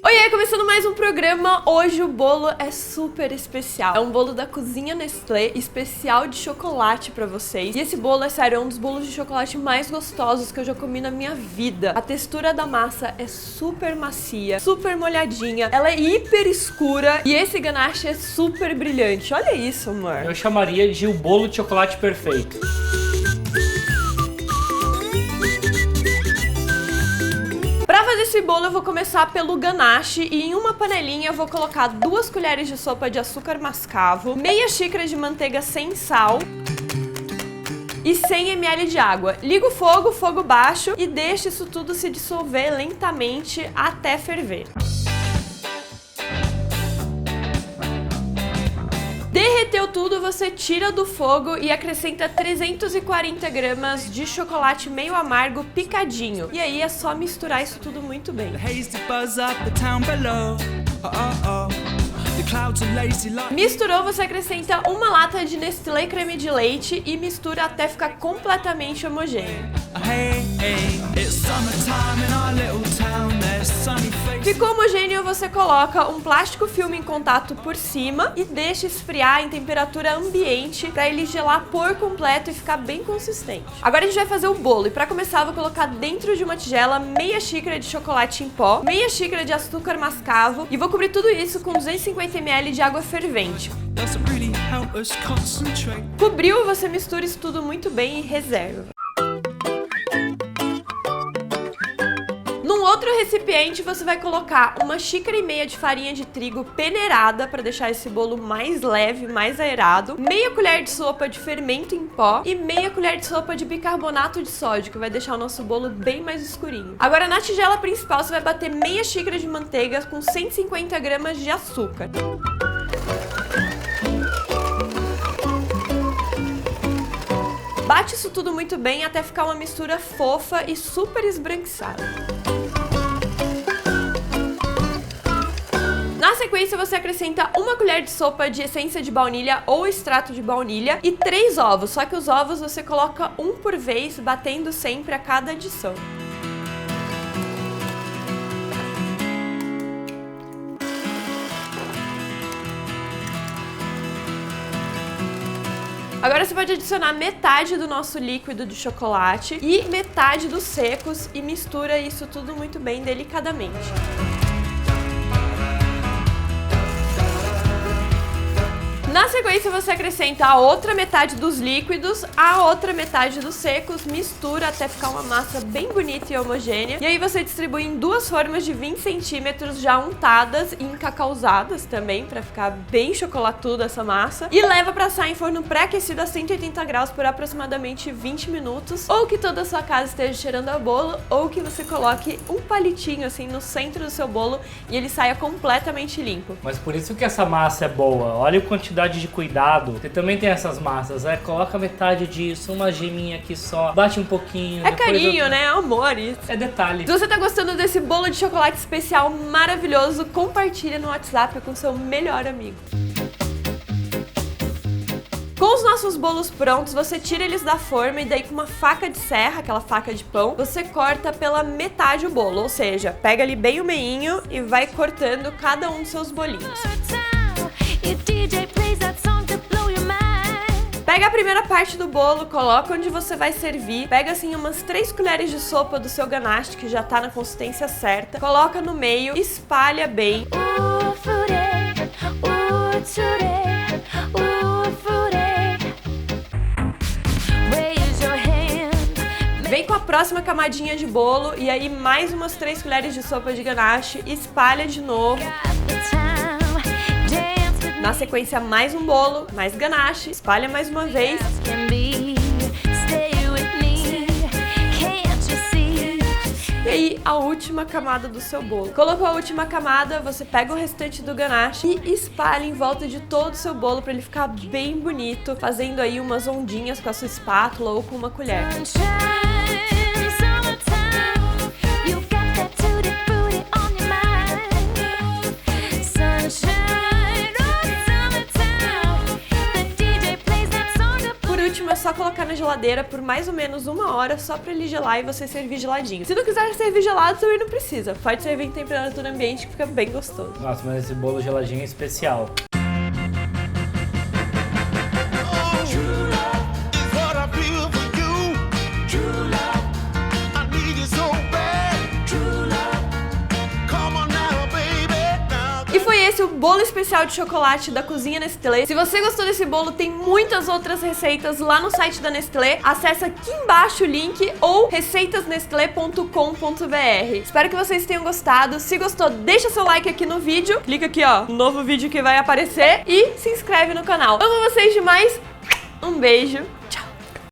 Oi, começando mais um programa. Hoje o bolo é super especial. É um bolo da cozinha Nestlé, especial de chocolate pra vocês. E esse bolo, é sério, é um dos bolos de chocolate mais gostosos que eu já comi na minha vida. A textura da massa é super macia, super molhadinha, ela é hiper escura e esse ganache é super brilhante. Olha isso, amor. Eu chamaria de o bolo de chocolate perfeito. Pra fazer esse bolo eu vou começar pelo ganache e em uma panelinha eu vou colocar 2 colheres de sopa de açúcar mascavo, meia xícara de manteiga sem sal e 100 ml de água. Liga o fogo, fogo baixo e deixa isso tudo se dissolver lentamente até ferver. Derreteu tudo, você tira do fogo e acrescenta 340 gramas de chocolate meio amargo picadinho. E aí é só misturar isso tudo muito bem. Misturou, você acrescenta uma lata de Nestlé creme de leite e mistura até ficar completamente homogêneo. Ficou homogêneo, você coloca um plástico filme em contato por cima e deixa esfriar em temperatura ambiente para ele gelar por completo e ficar bem consistente. Agora a gente vai fazer o bolo e para começar eu vou colocar dentro de uma tigela meia xícara de chocolate em pó, meia xícara de açúcar mascavo e vou cobrir tudo isso com 250 ml de água fervente. Cobriu, você mistura isso tudo muito bem e reserva. Num outro recipiente você vai colocar 1,5 xícaras de farinha de trigo peneirada para deixar esse bolo mais leve, mais aerado, meia colher de sopa de fermento em pó e meia colher de sopa de bicarbonato de sódio, que vai deixar o nosso bolo bem mais escurinho. Agora na tigela principal você vai bater meia xícara de manteiga com 150 gramas de açúcar. Bate isso tudo muito bem até ficar uma mistura fofa e super esbranquiçada. Na sequência você acrescenta 1 colher de sopa de essência de baunilha ou extrato de baunilha e 3 ovos, só que os ovos você coloca um por vez, batendo sempre a cada adição. Agora você pode adicionar metade do nosso líquido de chocolate e metade dos secos e mistura isso tudo muito bem, delicadamente. Na sequência você acrescenta a outra metade dos líquidos, a outra metade dos secos, mistura até ficar uma massa bem bonita e homogênea. E aí você distribui em 2 formas de 20 centímetros já untadas e encacauzadas também, para ficar bem chocolatuda essa massa. E leva para assar em forno pré-aquecido a 180 graus por aproximadamente 20 minutos. Ou que toda a sua casa esteja cheirando a bolo, ou que você coloque um palitinho assim no centro do seu bolo e ele saia completamente limpo. Mas por isso que essa massa é boa. Olha a quantidade de cuidado. Você também tem essas massas, coloca metade disso, uma geminha aqui só, bate um pouquinho. É carinho, né? É amor isso. É detalhe. Se você tá gostando desse bolo de chocolate especial maravilhoso, compartilha no WhatsApp com seu melhor amigo. Com os nossos bolos prontos, você tira eles da forma e daí com uma faca de serra, aquela faca de pão, você corta pela metade o bolo, ou seja, pega ali bem o meinho e vai cortando cada um dos seus bolinhos. Pega a primeira parte do bolo, coloca onde você vai servir, pega assim umas 3 colheres de sopa do seu ganache, que já tá na consistência certa, coloca no meio, espalha bem. Vem com a próxima camadinha de bolo e aí mais umas 3 colheres de sopa de ganache, espalha de novo. Na sequência, mais um bolo, mais ganache, espalha mais uma vez. E aí, a última camada do seu bolo. Colocou a última camada, você pega o restante do ganache e espalha em volta de todo o seu bolo para ele ficar bem bonito, fazendo aí umas ondinhas com a sua espátula ou com uma colher. só colocar na geladeira por mais ou menos 1 hora, só pra ele gelar e você servir geladinho. Se não quiser servir gelado, também não precisa. Pode servir em temperatura ambiente que fica bem gostoso. Nossa, mas esse bolo geladinho é especial. Esse é o bolo especial de chocolate da Cozinha Nestlé. Se você gostou desse bolo, tem muitas outras receitas lá no site da Nestlé. Acesse aqui embaixo o link ou receitasnestlé.com.br. Espero que vocês tenham gostado. Se gostou, deixa seu like aqui no vídeo. Clica aqui, ó, no novo vídeo que vai aparecer e se inscreve no canal. Amo vocês demais. Um beijo. Tchau.